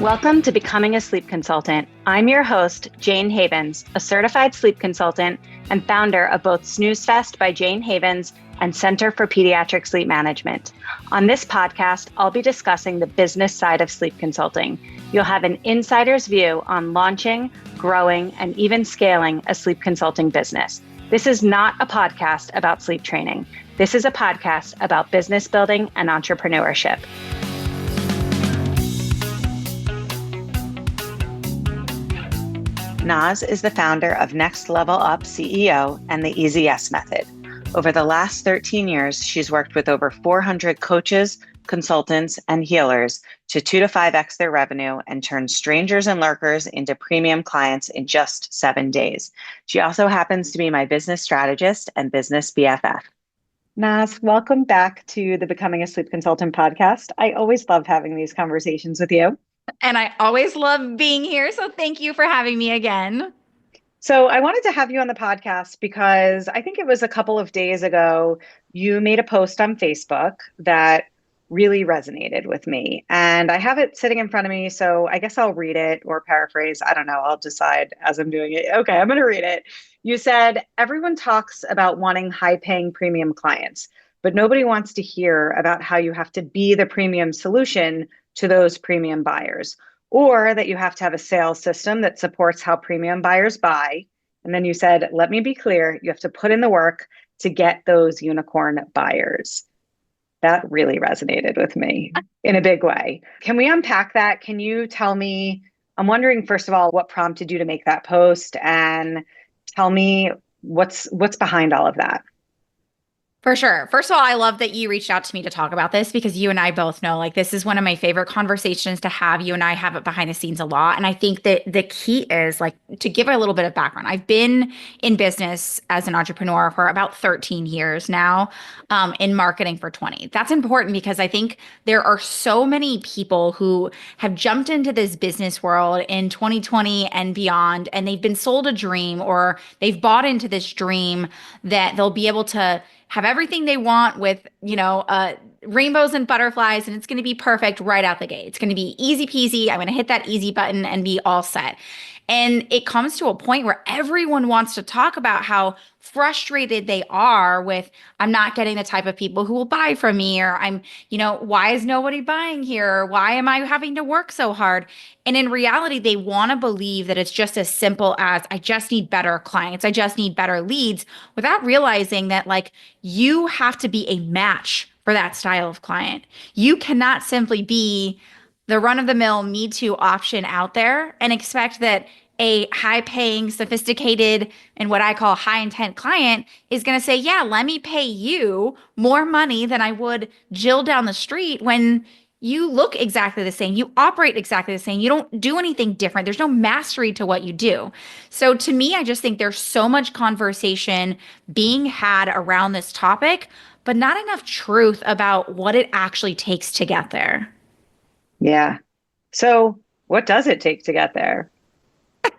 Welcome to Becoming a Sleep Consultant. I'm your host, Jane Havens, a certified sleep consultant and founder of both Snooze Fest by Jane Havens and Center for Pediatric Sleep Management. On this podcast, I'll be discussing the business side of sleep consulting. You'll have an insider's view on launching, growing, and even scaling a sleep consulting business. This is not a podcast about sleep training. This is a podcast about business building and entrepreneurship. Nas is the founder of Next Level Up CEO and the Easy Yes Method. Over the last 13 years, she's worked with over 400 coaches, consultants, and healers to 2 to 5x their revenue and turn strangers and lurkers into premium clients in just 7 days. She also happens to be my business strategist and business BFF. Nas, welcome back to the Becoming a Sleep Consultant podcast. I always love having these conversations with you. And I always love being here. So thank you for having me again. So I wanted to have you on the podcast because I think it was a couple of days ago, you made a post on Facebook that really resonated with me. And I have it sitting in front of me. So I guess I'll read it or paraphrase. I don't know. I'll decide as I'm doing it. Okay, I'm going to read it. You said, everyone talks about wanting high-paying premium clients, but nobody wants to hear about how you have to be the premium solution to those premium buyers, or that you have to have a sales system that supports how premium buyers buy. And then you said, let me be clear, you have to put in the work to get those unicorn buyers. That really resonated with me in a big way. Can we unpack that? Can you tell me, I'm wondering, first of all, what prompted you to make that post, and tell me what's behind all of that? For sure. First of all, I love that you reached out to me to talk about this because you and I both know this is one of my favorite conversations to have. You and I have it behind the scenes a lot. And I think that the key is to give a little bit of background. I've been in business as an entrepreneur for about 13 years now, in marketing for 20. That's important because I think there are so many people who have jumped into this business world in 2020 and beyond, and they've been sold a dream, or they've bought into this dream that they'll be able to have everything they want with, rainbows and butterflies, and it's going to be perfect right out the gate. It's going to be easy peasy. I'm going to hit that easy button and be all set. And it comes to a point where everyone wants to talk about how frustrated they are with, I'm not getting the type of people who will buy from me, or why is nobody buying here? Why am I having to work so hard? And in reality, they want to believe that it's just as simple as, I just need better clients. I just need better leads, without realizing that you have to be a match for that style of client. You cannot simply be the run-of-the-mill Me Too option out there and expect that a high-paying, sophisticated, and what I call high-intent client is going to say, yeah, let me pay you more money than I would Jill down the street, when you look exactly the same. You operate exactly the same. You don't do anything different. There's no mastery to what you do. So to me, I just think there's so much conversation being had around this topic, but not enough truth about what it actually takes to get there. Yeah. So what does it take to get there?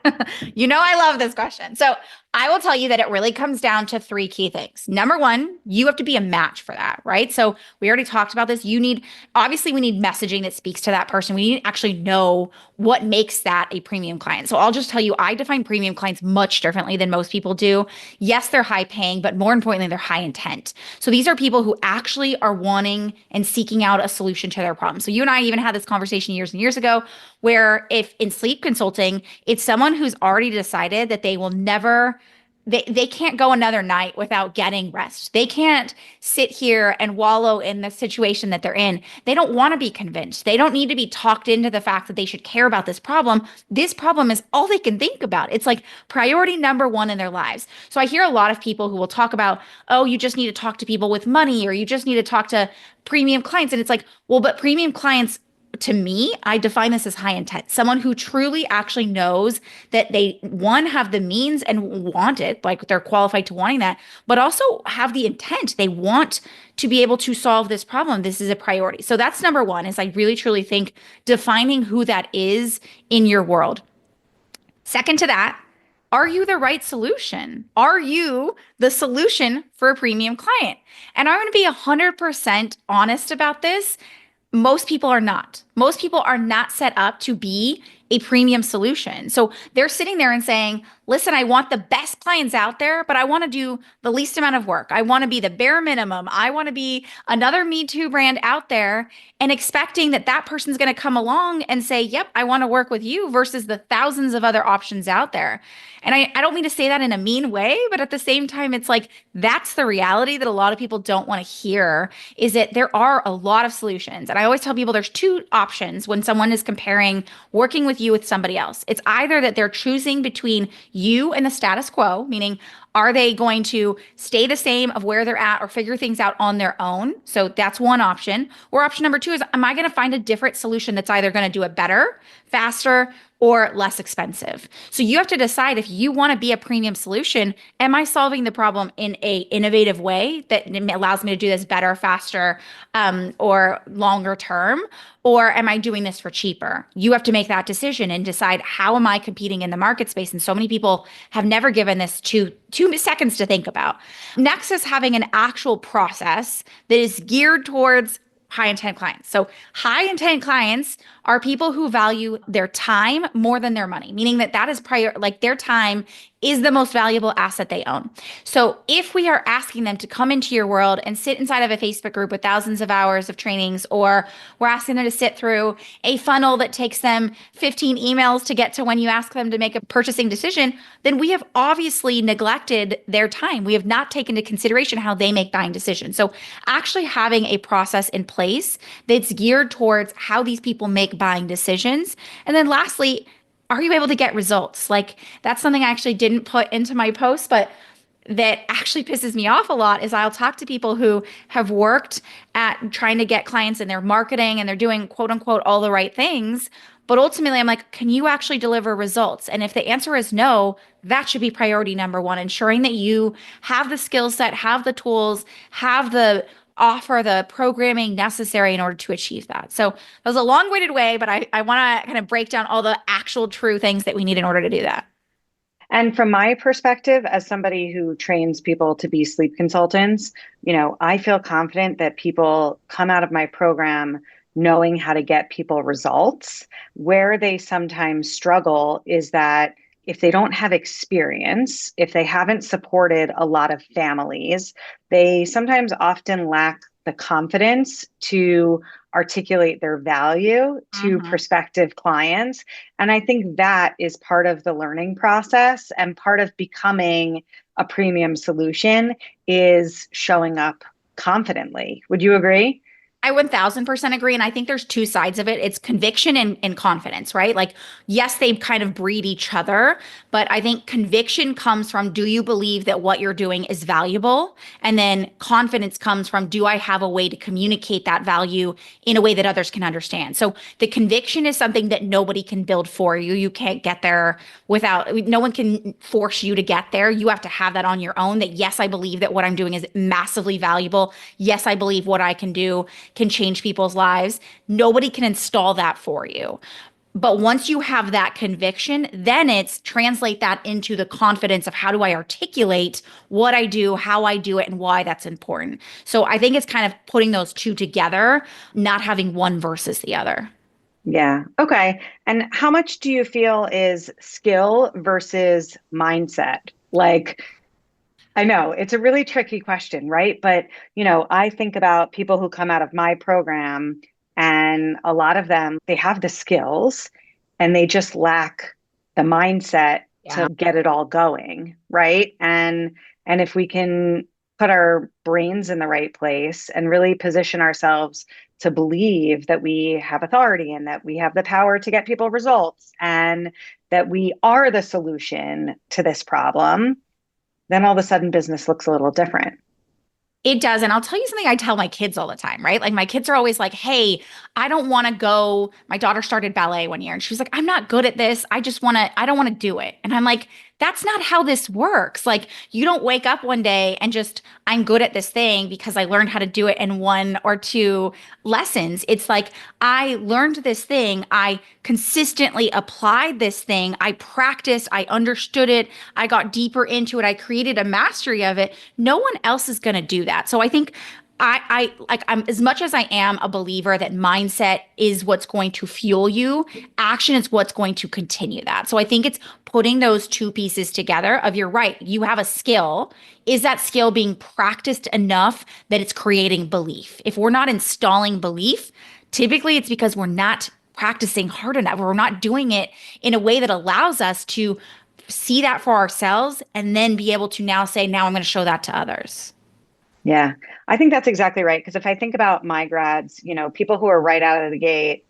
I love this question. So I will tell you that it really comes down to 3 key things. Number 1, you have to be a match for that, right? So we already talked about this. Obviously we need messaging that speaks to that person. We need to actually know what makes that a premium client. So I'll just tell you, I define premium clients much differently than most people do. Yes, they're high paying, but more importantly, they're high intent. So these are people who actually are wanting and seeking out a solution to their problem. So you and I even had this conversation years and years ago, where if in sleep consulting, it's someone who's already decided that they will never they can't go another night without getting rest. They can't sit here and wallow in the situation that they're in. They don't want to be convinced. They don't need to be talked into the fact that they should care about this problem. This problem is all they can think about. It's priority number 1 in their lives. So I hear a lot of people who will talk about, oh, you just need to talk to people with money, or you just need to talk to premium clients. And it's well, but premium clients, to me, I define this as high intent. Someone who truly actually knows that they, one, have the means and want it, they're qualified to wanting that, but also have the intent. They want to be able to solve this problem. This is a priority. So that's number 1, is I really, truly think defining who that is in your world. Second to that, are you the right solution? Are you the solution for a premium client? And I'm going to be 100% honest about this. Most people are not. Most people are not set up to be a premium solution. So they're sitting there and saying, listen, I want the best clients out there, but I want to do the least amount of work. I want to be the bare minimum. I want to be another Me Too brand out there and expecting that that person's going to come along and say, yep, I want to work with you versus the thousands of other options out there. And I don't mean to say that in a mean way, but at the same time, it's like that's the reality that a lot of people don't want to hear is that there are a lot of solutions. And I always tell people there's two options when someone is comparing working with you with somebody else. It's either that they're choosing between you and the status quo, meaning are they going to stay the same of where they're at or figure things out on their own? So that's one option. Or option number two is, am I going to find a different solution that's either going to do it better, faster, or less expensive? So you have to decide if you want to be a premium solution, am I solving the problem in a innovative way that allows me to do this better, faster, or longer term? Or am I doing this for cheaper? You have to make that decision and decide how am I competing in the market space? And so many people have never given this two seconds to think about. Next is having an actual process that is geared towards high intent clients. So high intent clients are people who value their time more than their money, meaning that that is like their time is the most valuable asset they own. So if we are asking them to come into your world and sit inside of a Facebook group with thousands of hours of trainings, or we're asking them to sit through a funnel that takes them 15 emails to get to when you ask them to make a purchasing decision, then we have obviously neglected their time. We have not taken into consideration how they make buying decisions. So actually having a process in place that's geared towards how these people make buying decisions. And then lastly, are you able to get results? Like that's something I actually didn't put into my post, but that actually pisses me off a lot is I'll talk to people who have worked at trying to get clients in their marketing and they're doing quote unquote all the right things. But ultimately, I'm like, can you actually deliver results? And if the answer is no, that should be priority number one, ensuring that you have the skill set, have the tools, have the offer the programming necessary in order to achieve that. So that was a long-winded way, but I want to kind of break down all the actual true things that we need in order to do that. And from my perspective, as somebody who trains people to be sleep consultants, I feel confident that people come out of my program knowing how to get people results. Where they sometimes struggle is that if they don't have experience, if they haven't supported a lot of families, they sometimes often lack the confidence to articulate their value to prospective clients. And I think that is part of the learning process and part of becoming a premium solution is showing up confidently. Would you agree? I 1000% agree. And I think there's two sides of it. It's conviction and confidence, right? Like, yes, they kind of breed each other, but I think conviction comes from, do you believe that what you're doing is valuable? And then confidence comes from, do I have a way to communicate that value in a way that others can understand? So the conviction is something that nobody can build for you. You can't get there no one can force you to get there. You have to have that on your own that, yes, I believe that what I'm doing is massively valuable. Yes, I believe what I can do can change people's lives. Nobody can install that for you. But once you have that conviction, then it's translate that into the confidence of how do I articulate what I do, how I do it, and why that's important. So I think it's kind of putting those two together, not having one versus the other. Yeah. Okay. And how much do you feel is skill versus mindset? Like, I know it's a really tricky question, right? But, I think about people who come out of my program and a lot of them, they have the skills and they just lack the mindset Yeah. to get it all going, right? And if we can put our brains in the right place and really position ourselves to believe that we have authority and that we have the power to get people results and that we are the solution to this problem, then all of a sudden business looks a little different. It does. And I'll tell you something I tell my kids all the time, right? Like my kids are always like, hey, I don't want to go. My daughter started ballet one year and she was like, I'm not good at this. I don't want to do it. And I'm like, that's not how this works. Like you don't wake up one day and just, I'm good at this thing because I learned how to do it in one or two lessons. It's like, I learned this thing. I consistently applied this thing. I practiced. I understood it. I got deeper into it. I created a mastery of it. No one else is going to do that. So I think I'm as much as I am a believer that mindset is what's going to fuel you, action is what's going to continue that. So I think it's putting those two pieces together of you're right, you have a skill. Is that skill being practiced enough that it's creating belief? If we're not installing belief, typically it's because we're not practicing hard enough, or we're not doing it in a way that allows us to see that for ourselves and then be able to now say, now I'm going to show that to others. Yeah, I think that's exactly right. Because if I think about my grads, people who are right out of the gate,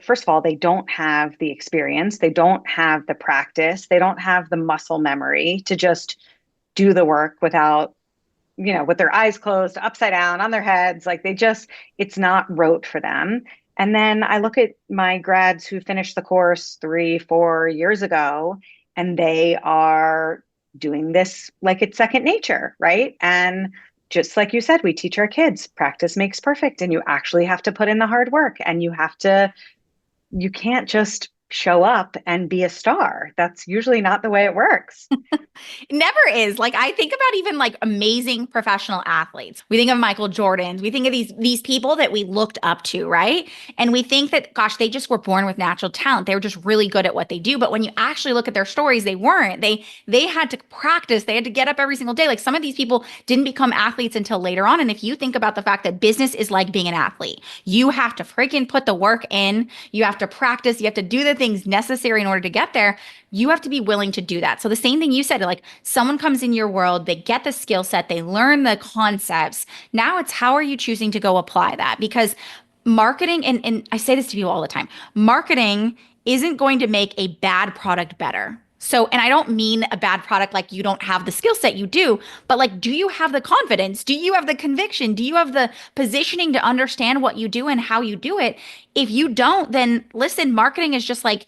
first of all, they don't have the experience, they don't have the practice, they don't have the muscle memory to just do the work without, with their eyes closed, upside down on their heads. Like it's not rote for them. And then I look at my grads who finished the course 3, 4 years ago, and they are doing this like it's second nature, right? And just like you said, we teach our kids practice makes perfect, and you actually have to put in the hard work, and you can't just show up and be a star. That's usually not the way it works. It never is. Like I think about even like amazing professional athletes. We think of Michael Jordan. We think of these people that we looked up to, right? And we think that gosh, they just were born with natural talent. They were just really good at what they do. But when you actually look at their stories, they weren't. They had to practice. They had to get up every single day. Like some of these people didn't become athletes until later on. And if you think about the fact that business is like being an athlete, you have to freaking put the work in. You have to practice. You have to do the things necessary in order to get there. You have to be willing to do that. So the same thing you said, like someone comes in your world, they get the skill set, they learn the concepts. Now it's how are you choosing to go apply that? Because marketing, and I say this to people all the time, marketing isn't going to make a bad product better. So, and I don't mean a bad product like you don't have the skill set, you do, but like, do you have the confidence? Do you have the conviction? Do you have the positioning to understand what you do and how you do it? If you don't, then listen, marketing is just like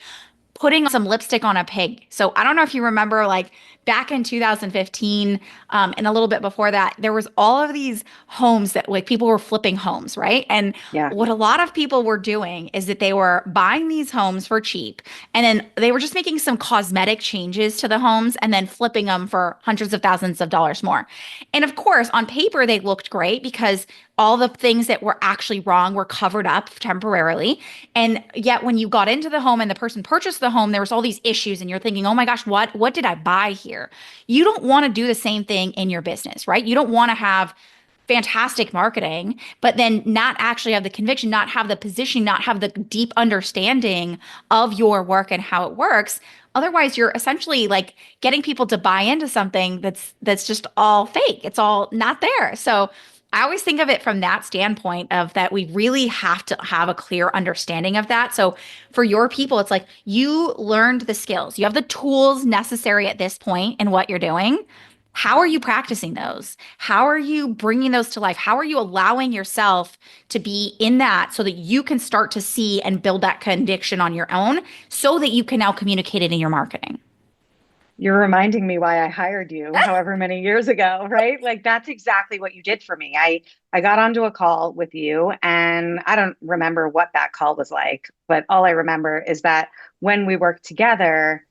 putting some lipstick on a pig. So I don't know if you remember, like back in 2015, and a little bit before that, there was all of these homes that like people were flipping homes, right? And Yeah. what a lot of people were doing is that they were buying these homes for cheap, and then they were just making some cosmetic changes to the homes and then flipping them for hundreds of thousands of dollars more. And of course, on paper, they looked great because all the things that were actually wrong were covered up temporarily. And yet when you got into the home and the person purchased the home, there was all these issues and you're thinking, "Oh my gosh, what did I buy here?" You don't want to do the same thing in your business, right? You don't want to have fantastic marketing, but then not actually have the conviction, not have the positioning, not have the deep understanding of your work and how it works. Otherwise, you're essentially like getting people to buy into something that's just all fake. It's all not there. So I always think of it from that standpoint of that we really have to have a clear understanding of that. So for your people, it's like you learned the skills. You have the tools necessary at this point in what you're doing. How are you practicing those? How are you bringing those to life? How are you allowing yourself to be in that so that you can start to see and build that conviction on your own so that you can now communicate it in your marketing? You're reminding me why I hired you however many years ago, right? Like that's exactly what you did for me. I got onto a call with you, and I don't remember what that call was like, but all I remember is that when we worked together,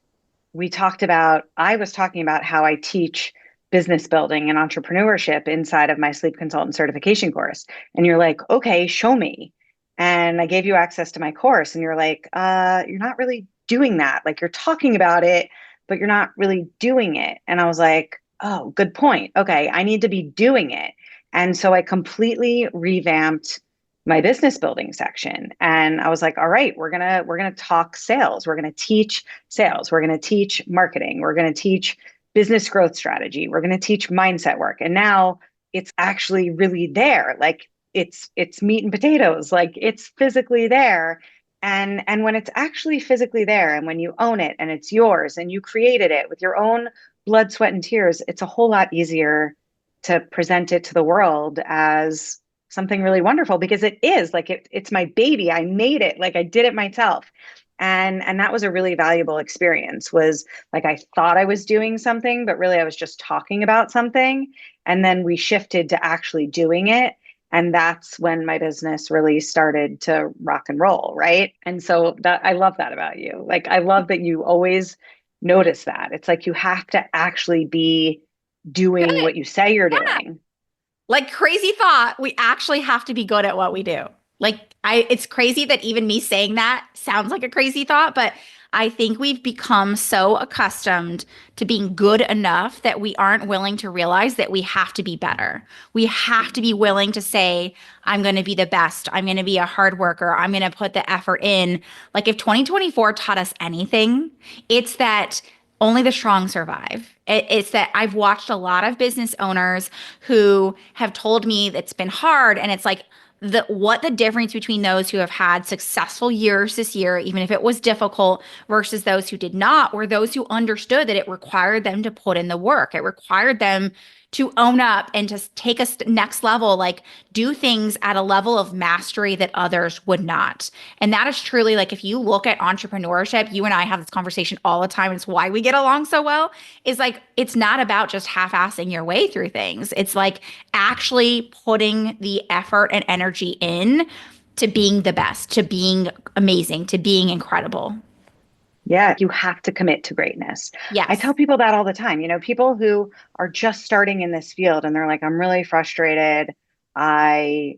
I was talking about how I teach business building and entrepreneurship inside of my sleep consultant certification course. And you're like, "Okay, show me." And I gave you access to my course, and you're like, you're not really doing that. Like you're talking about it, but you're not really doing it." And I was like, "Oh, good point. Okay, I need to be doing it." And so I completely revamped my business building section, and I was like, "All right, we're going to talk sales. We're going to teach sales. We're going to teach marketing. We're going to teach business growth strategy. We're going to teach mindset work." And now it's actually really there. Like it's meat and potatoes. Like it's physically there. And when it's actually physically there, and when you own it and it's yours and you created it with your own blood, sweat, and tears, it's a whole lot easier to present it to the world as something really wonderful, because it is like it's my baby. I made it, like I did it myself. And that was a really valuable experience. Was like I thought I was doing something, but really I was just talking about something. And then we shifted to actually doing it. And that's when my business really started to rock and roll, right? And so that I love that about you. Like I love that you always notice that. It's like you have to actually be doing Good. what you say you're doing. Like crazy thought, we actually have to be good at what we do. Like it's crazy that even me saying that sounds like a crazy thought, but I think we've become so accustomed to being good enough that we aren't willing to realize that we have to be better. We have to be willing to say, I'm going to be the best. I'm going to be a hard worker. I'm going to put the effort in. Like if 2024 taught us anything, it's that only the strong survive. It's that I've watched a lot of business owners who have told me it's been hard. And it's like, what the difference between those who have had successful years this year, even if it was difficult, versus those who did not, were those who understood that it required them to put in the work. It required them to own up and to take us next level, like do things at a level of mastery that others would not. And that is truly like if you look at entrepreneurship, you and I have this conversation all the time. It's why we get along so well. Is like it's not about just half-assing your way through things. It's like actually putting the effort and energy in to being the best, to being amazing, to being incredible. Yeah, you have to commit to greatness. I Yes. tell people that all the time. People who are just starting in this field and they're like, I'm really frustrated. Like,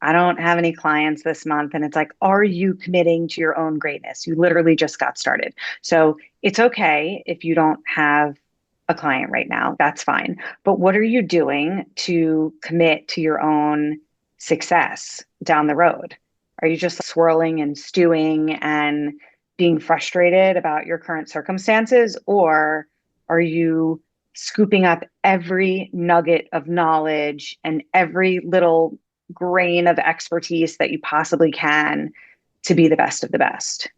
I don't have any clients this month. And it's like, are you committing to your own greatness? You literally just got started. So it's okay if you don't have a client right now. That's fine. But what are you doing to commit to your own success down the road? Are you just swirling and stewing and being frustrated about your current circumstances, or are you scooping up every nugget of knowledge and every little grain of expertise that you possibly can to be the best of the best?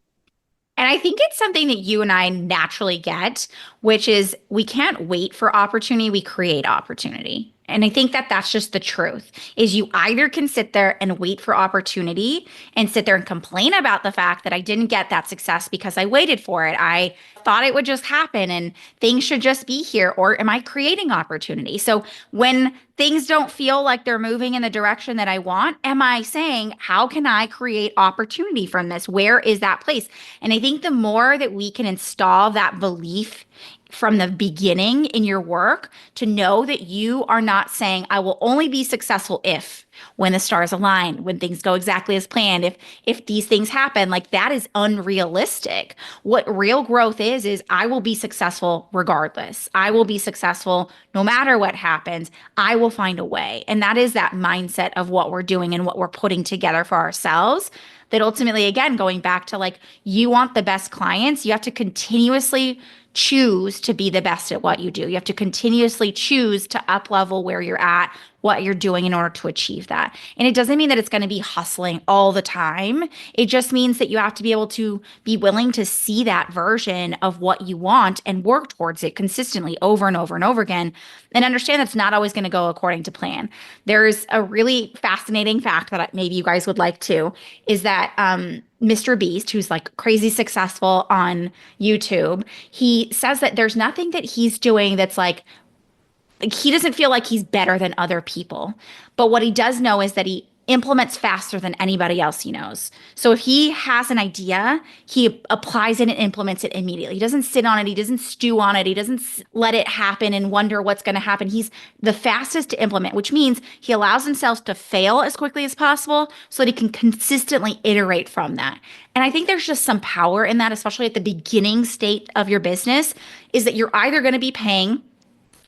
And I think it's something that you and I naturally get, which is we can't wait for opportunity, we create opportunity. And I think that that's just the truth is you either can sit there and wait for opportunity and sit there and complain about the fact that I didn't get that success because I waited for it. I thought it would just happen and things should just be here. Or am I creating opportunity? So when things don't feel like they're moving in the direction that I want, am I saying, how can I create opportunity from this? Where is that place? And I think the more that we can install that belief from the beginning in your work to know that you are not saying, I will only be successful if when the stars align, when things go exactly as planned, if these things happen, like that is unrealistic. What real growth is I will be successful regardless. I will be successful no matter what happens. I will find a way. And that is that mindset of what we're doing and what we're putting together for ourselves that ultimately, again, going back to like, you want the best clients, you have to continuously choose to be the best at what you do. You have to continuously choose to up level where you're at, what you're doing in order to achieve that. And it doesn't mean that it's going to be hustling all the time. It just means that you have to be able to be willing to see that version of what you want and work towards it consistently over and over and over again and understand that's not always going to go according to plan. There's a really fascinating fact that maybe you guys would like to is that Mr. Beast, who's like crazy successful on YouTube, he says that there's nothing that he's doing that's like he doesn't feel like he's better than other people. But what he does know is that he implements faster than anybody else he knows. So if he has an idea, he applies it and implements it immediately. He doesn't sit on it. He doesn't stew on it. He doesn't let it happen and wonder what's going to happen. He's the fastest to implement, which means he allows himself to fail as quickly as possible so that he can consistently iterate from that. And I think there's just some power in that, especially at the beginning state of your business, is that you're either going to be paying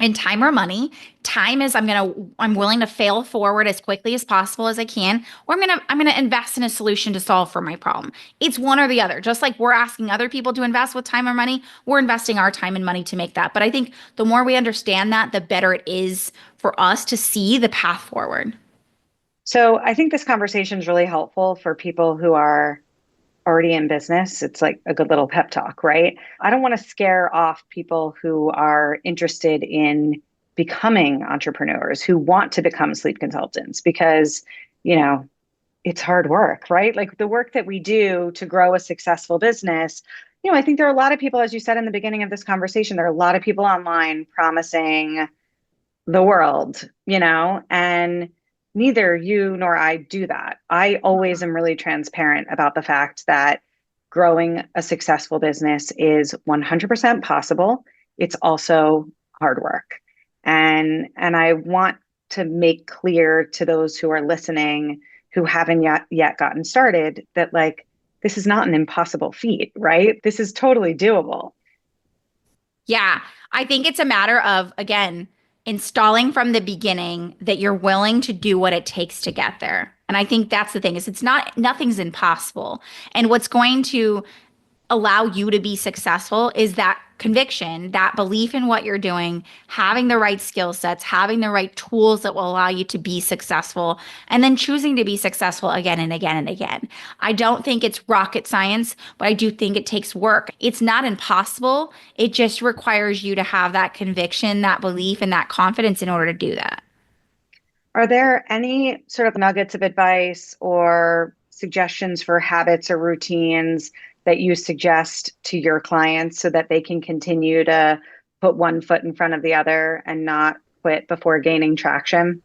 in time or money. Time is I'm willing to fail forward as quickly as possible as I can, or I'm gonna invest in a solution to solve for my problem. It's one or the other. Just like we're asking other people to invest with time or money, we're investing our time and money to make that. But I think the more we understand that, the better it is for us to see the path forward. So I think this conversation is really helpful for people who are already in business. It's like a good little pep talk, right? I don't want to scare off people who are interested in becoming entrepreneurs, who want to become sleep consultants, because, you know, it's hard work, right? Like the work that we do to grow a successful business. I think there are a lot of people, as you said in the beginning of this conversation, there are a lot of people online promising the world, and neither you nor I do that. I always am really transparent about the fact that growing a successful business is 100% possible. It's also hard work. And I want to make clear to those who are listening who haven't yet gotten started that like this is not an impossible feat, right? This is totally doable. Yeah, I think it's a matter of, again, installing from the beginning that you're willing to do what it takes to get there. And I think that's the thing is it's not, nothing's impossible. And what's going to allow you to be successful is that conviction, that belief in what you're doing, having the right skill sets, having the right tools that will allow you to be successful, and then choosing to be successful again and again and again. I don't think it's rocket science, but I do think it takes work. It's not impossible. It just requires you to have that conviction, that belief, and that confidence in order to do that. Are there any sort of nuggets of advice or suggestions for habits or routines that you suggest to your clients so that they can continue to put one foot in front of the other and not quit before gaining traction?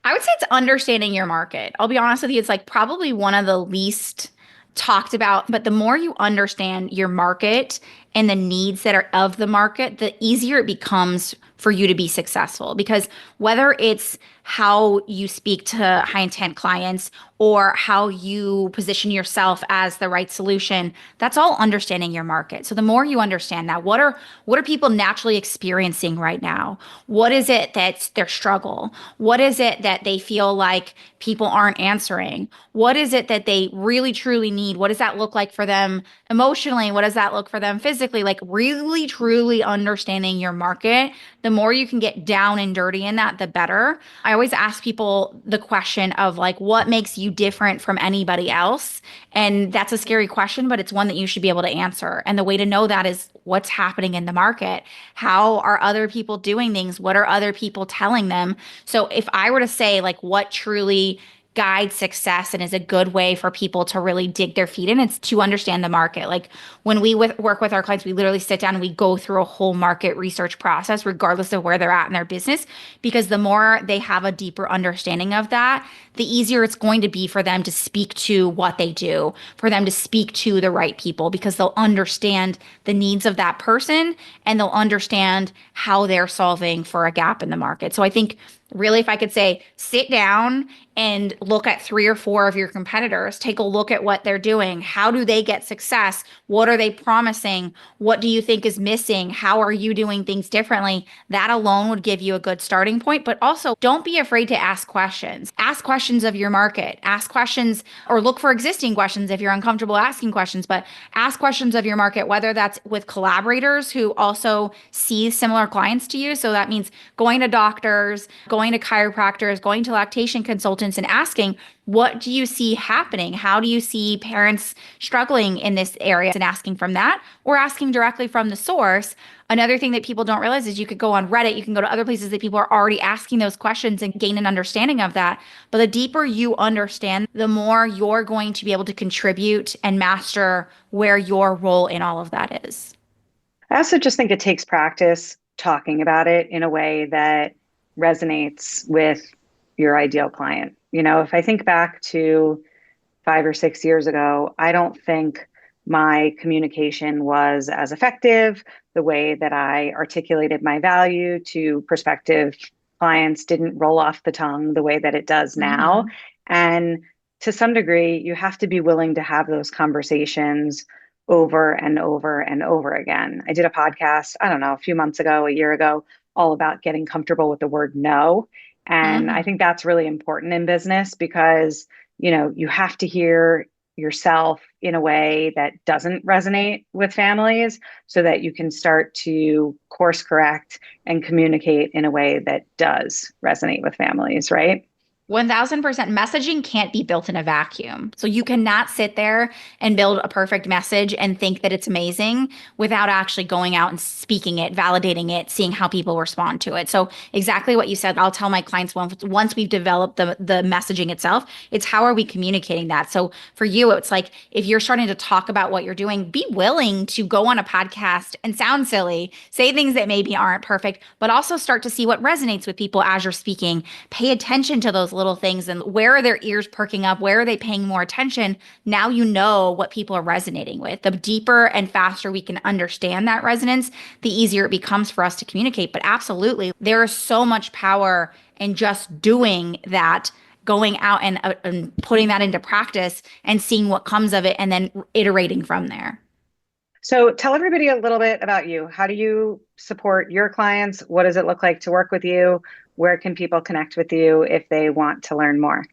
I would say it's understanding your market. I'll be honest with you, it's like probably one of the least talked about, but the more you understand your market and the needs that are of the market, the easier it becomes for you to be successful. Because whether it's how you speak to high intent clients or how you position yourself as the right solution, that's all understanding your market. So the more you understand that, what are people naturally experiencing right now? What is it that's their struggle? What is it that they feel like people aren't answering? What is it that they really truly need? What does that look like for them emotionally? What does that look for them physically? Like really truly understanding your market. The more you can get down and dirty in that, the better. I always ask people the question of like, what makes you different from anybody else? And that's a scary question, but it's one that you should be able to answer. And the way to know that is what's happening in the market. How are other people doing things? What are other people telling them? So if I were to say like what truly guide success and is a good way for people to really dig their feet in. It's to understand the market. Like when we work with our clients, we literally sit down and we go through a whole market research process, regardless of where they're at in their business, because the more they have a deeper understanding of that, the easier it's going to be for them to speak to what they do, for them to speak to the right people, because they'll understand the needs of that person and they'll understand how they're solving for a gap in the market. So I think really, if I could say, sit down and look at 3 or 4 of your competitors, take a look at what they're doing. How do they get success? What are they promising? What do you think is missing? How are you doing things differently? That alone would give you a good starting point. But also, don't be afraid to ask questions. Ask questions of your market. Ask questions or look for existing questions if you're uncomfortable asking questions, but ask questions of your market, whether that's with collaborators who also see similar clients to you. So that means going to doctors, going to chiropractors, going to lactation consultants and asking, what do you see happening? How do you see parents struggling in this area? And asking from that or asking directly from the source. Another thing that people don't realize is you could go on Reddit, you can go to other places that people are already asking those questions and gain an understanding of that. But the deeper you understand, the more you're going to be able to contribute and master where your role in all of that is. I also just think it takes practice talking about it in a way that resonates with your ideal client. You know, if I think back to 5 or 6 years ago, I don't think my communication was as effective. The way that I articulated my value to prospective clients didn't roll off the tongue the way that it does now. Mhm. And to some degree, you have to be willing to have those conversations over and over and over again. I did a podcast, I don't know, a few months ago, a year ago, all about getting comfortable with the word no. And I Mhm. think that's really important in business because, you know, you have to hear yourself in a way that doesn't resonate with families so that you can start to course correct and communicate in a way that does resonate with families, right? 1000% messaging can't be built in a vacuum. So you cannot sit there and build a perfect message and think that it's amazing without actually going out and speaking it, validating it, seeing how people respond to it. So exactly what you said, I'll tell my clients once we've developed the messaging itself, it's how are we communicating that? So for you, it's like if you're starting to talk about what you're doing, be willing to go on a podcast and sound silly, say things that maybe aren't perfect, but also start to see what resonates with people as you're speaking. Pay attention to those little things and where are their ears perking up? Where are they paying more attention? Now you know what people are resonating with. The deeper and faster we can understand that resonance, the easier it becomes for us to communicate. But absolutely, there is so much power in just doing that, going out and putting that into practice and seeing what comes of it and then iterating from there. So tell everybody a little bit about you. How do you support your clients? What does it look like to work with you? Where can people connect with you if they want to learn more?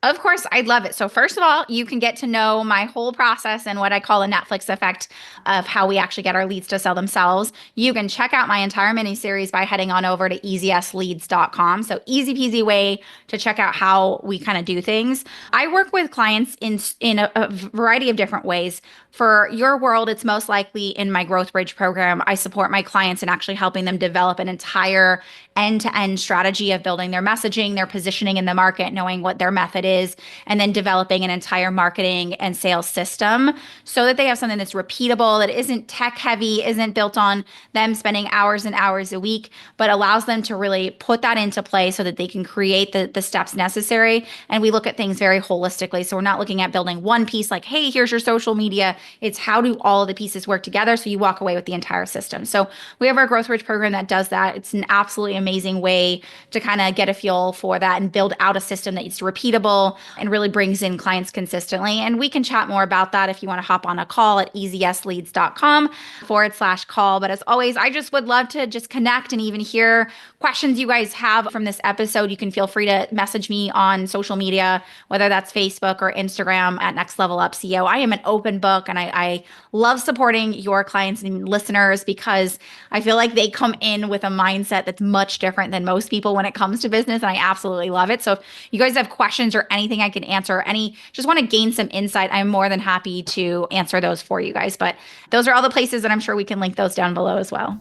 Of course, I'd love it. So, first of all, you can get to know my whole process and what I call a Netflix effect of how we actually get our leads to sell themselves. You can check out my entire mini series by heading on over to easyesleads.com. So, easy peasy way to check out how we kind of do things. I work with clients in a variety of different ways. For your world, it's most likely in my Growth Bridge program. I support my clients in actually helping them develop an entire end-to-end strategy of building their messaging, their positioning in the market, knowing what their method is, and then developing an entire marketing and sales system so that they have something that's repeatable, that isn't tech heavy, isn't built on them spending hours and hours a week, but allows them to really put that into play so that they can create the steps necessary. And we look at things very holistically. So we're not looking at building one piece like, hey, here's your social media. It's how do all of the pieces work together so you walk away with the entire system. So we have our Growth Bridge program that does that. It's an absolutely amazing way to kind of get a feel for that and build out a system that is repeatable and really brings in clients consistently. And we can chat more about that if you want to hop on a call at easyesleads.com/call. But as always, I just would love to just connect and even hear questions you guys have from this episode. You can feel free to message me on social media, whether that's Facebook or Instagram at Next Level Up CEO. I am an open book and I love supporting your clients and listeners because I feel like they come in with a mindset that's much different than most people when it comes to business. And I absolutely love it. So if you guys have questions or anything I can answer, just want to gain some insight, I'm more than happy to answer those for you guys. But those are all the places that I'm sure we can link those down below as well.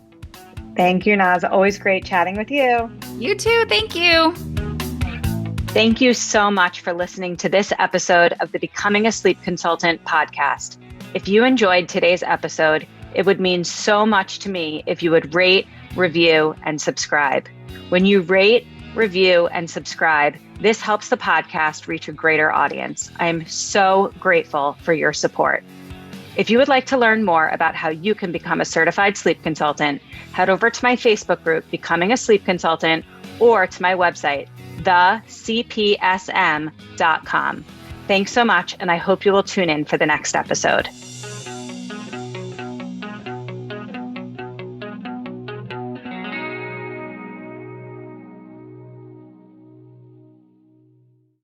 Thank you, Naz. Always great chatting with you. You too. Thank you. Thank you so much for listening to this episode of the Becoming a Sleep Consultant podcast. If you enjoyed today's episode, it would mean so much to me if you would rate, review, and subscribe. When you rate, review, and subscribe, this helps the podcast reach a greater audience. I am so grateful for your support. If you would like to learn more about how you can become a certified sleep consultant, head over to my Facebook group, Becoming a Sleep Consultant, or to my website, thecpsm.com. Thanks so much, and I hope you will tune in for the next episode.